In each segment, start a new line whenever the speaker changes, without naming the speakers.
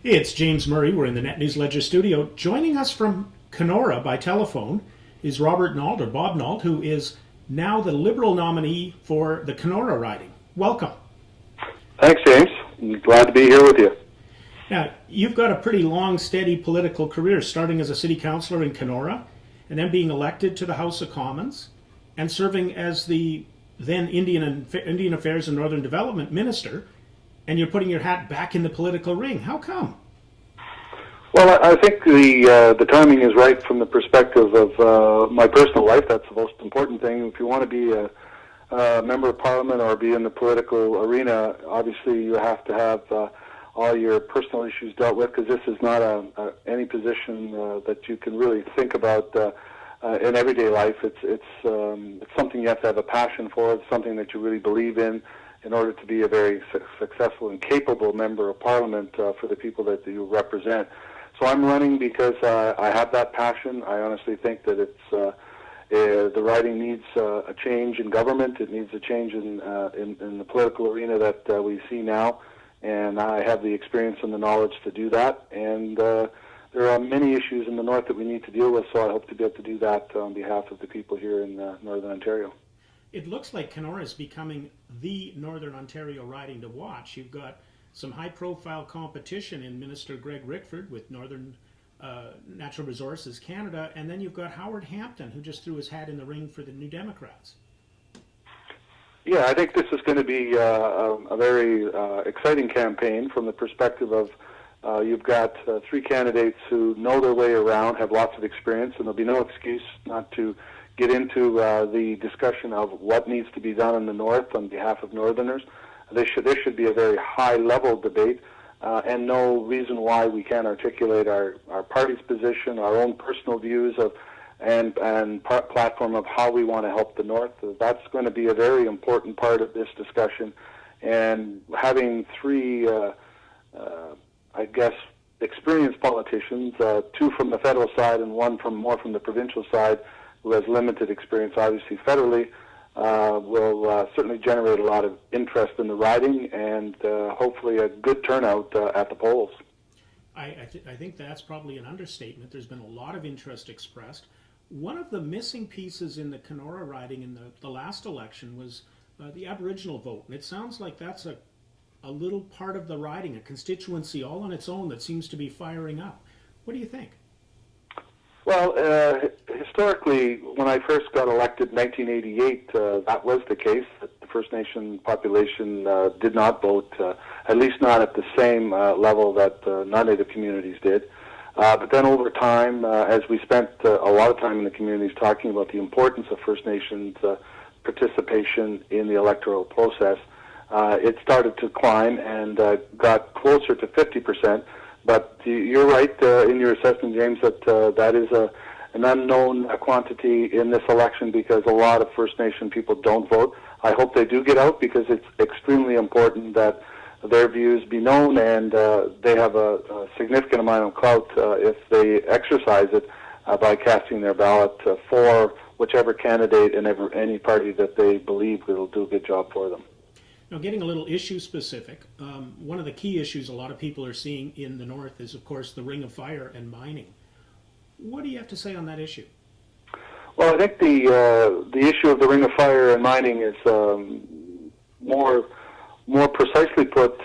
Hey, it's James Murray. We're in the Net News Ledger studio. Joining us from Kenora by telephone is Robert Nault, or Bob Nault, who is now the Liberal nominee for the Kenora Riding. Welcome.
Thanks, James. I'm glad to be here with you.
Now, you've got a pretty long, steady political career, starting as a city councillor in Kenora, and then being elected to the House of Commons, and serving as the then Indian Affairs and Northern Development Minister, and you're putting your hat back in the political ring. How come?
Well, I think the timing is right from the perspective of my personal life. That's the most important thing. If you want to be a member of Parliament or be in the political arena, obviously you have to have all your personal issues dealt with, because this is not any position that you can really think about in everyday life. It's something you have to have a passion for. It's something that you really believe in order to be a very successful and capable member of Parliament for the people that you represent. So I'm running because I have that passion. I honestly think that the riding needs a change in government. It needs a change in the political arena that we see now, and I have the experience and the knowledge to do that. And there are many issues in the north that we need to deal with, so I hope to be able to do that on behalf of the people here in Northern Ontario.
It looks like Kenora is becoming the Northern Ontario riding to watch. You've got some high-profile competition in Minister Greg Rickford with Northern Natural Resources Canada, and then you've got Howard Hampton, who just threw his hat in the ring for the New Democrats.
Yeah, I think this is going to be a very exciting campaign from the perspective of you've got three candidates who know their way around, have lots of experience, and there'll be no excuse not to get into the discussion of what needs to be done in the north on behalf of Northerners. This should be a very high-level debate, and no reason why we can't articulate our party's position, our own personal views of, and platform of how we want to help the north. That's going to be a very important part of this discussion, and having three, I guess, experienced politicians, two from the federal side and one more from the provincial side, who has limited experience, obviously, federally, will certainly generate a lot of interest in the riding and hopefully a good turnout at the polls.
I think that's probably an understatement. There's been a lot of interest expressed. One of the missing pieces in the Kenora riding in the last election was the Aboriginal vote. And it sounds like that's a little part of the riding, a constituency all on its own that seems to be firing up. What do you think?
Well, historically, when I first got elected in 1988, that was the case. The First Nation population did not vote, at least not at the same level that non-Native communities did. But then over time, as we spent a lot of time in the communities talking about the importance of First Nations participation in the electoral process, it started to climb and got closer to 50%. But you're right in your assessment, James, that that is an unknown quantity in this election because a lot of First Nation people don't vote. I hope they do get out because it's extremely important that their views be known, and they have a significant amount of clout if they exercise it by casting their ballot for whichever candidate and any party that they believe will do a good job for them.
Now, getting a little issue specific, one of the key issues a lot of people are seeing in the north is, of course, the Ring of Fire and mining. What do you have to say on that issue?
Well, I think the issue of the Ring of Fire and mining is more precisely put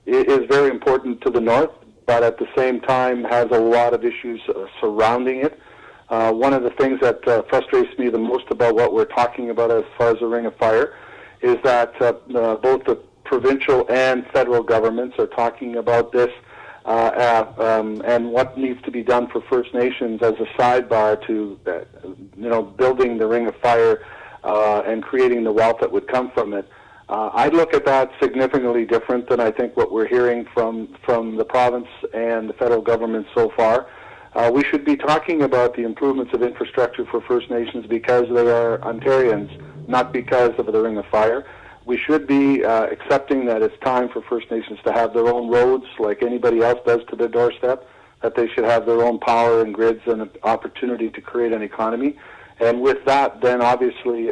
is very important to the north, but at the same time has a lot of issues surrounding it. One of the things that frustrates me the most about what we're talking about as far as the Ring of Fire is that both the provincial and federal governments are talking about this and what needs to be done for First Nations as a sidebar to, building the Ring of Fire and creating the wealth that would come from it. I look at that significantly different than I think what we're hearing from the province and the federal government so far. We should be talking about the improvements of infrastructure for First Nations because they are Ontarians, not because of the Ring of Fire. We should be accepting that it's time for First Nations to have their own roads like anybody else does to their doorstep, that they should have their own power and grids and an opportunity to create an economy. And with that, then obviously,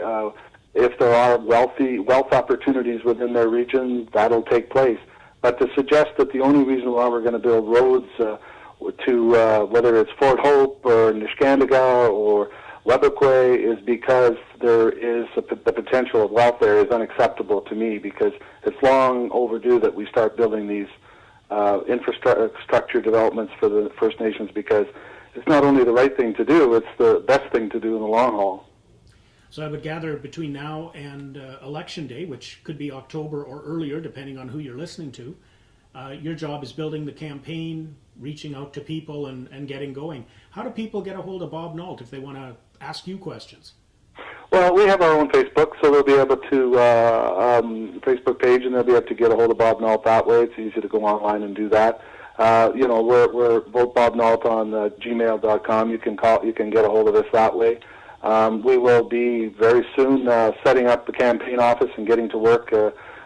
if there are wealth opportunities within their region, that'll take place. But to suggest that the only reason why we're going to build roads to whether it's Fort Hope or Niskandaga or Webequay is because there is the potential of welfare is unacceptable to me, because it's long overdue that we start building these infrastructure developments for the First Nations, because it's not only the right thing to do, it's the best thing to do in the long haul.
So I would gather between now and Election Day, which could be October or earlier, depending on who you're listening to, your job is building the campaign, reaching out to people, and getting going. How do people get a hold of Bob Nault if they want to ask you questions?
Well, we have our own Facebook, so they'll be able to, Facebook page, and they'll be able to get a hold of Bob Nault that way. It's easy to go online and do that. We're both Bob Nault on gmail.com. You can get a hold of us that way. We will be very soon setting up the campaign office and getting to work,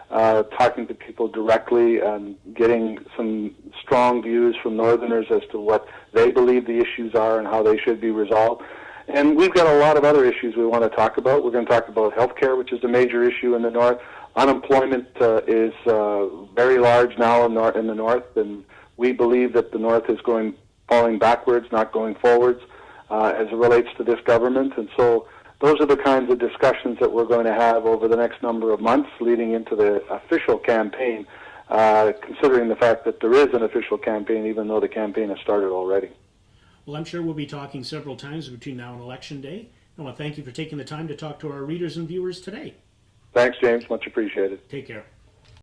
talking to people directly and getting some strong views from Northerners as to what they believe the issues are and how they should be resolved. And we've got a lot of other issues we want to talk about. We're going to talk about healthcare, which is a major issue in the North. Unemployment is very large now in the North, and we believe that the North is falling backwards, not going forwards, as it relates to this government. And so those are the kinds of discussions that we're going to have over the next number of months leading into the official campaign, considering the fact that there is an official campaign, even though the campaign has started already.
Well, I'm sure we'll be talking several times between now and Election Day. I want to thank you for taking the time to talk to our readers and viewers today.
Thanks, James. Much appreciated.
Take care.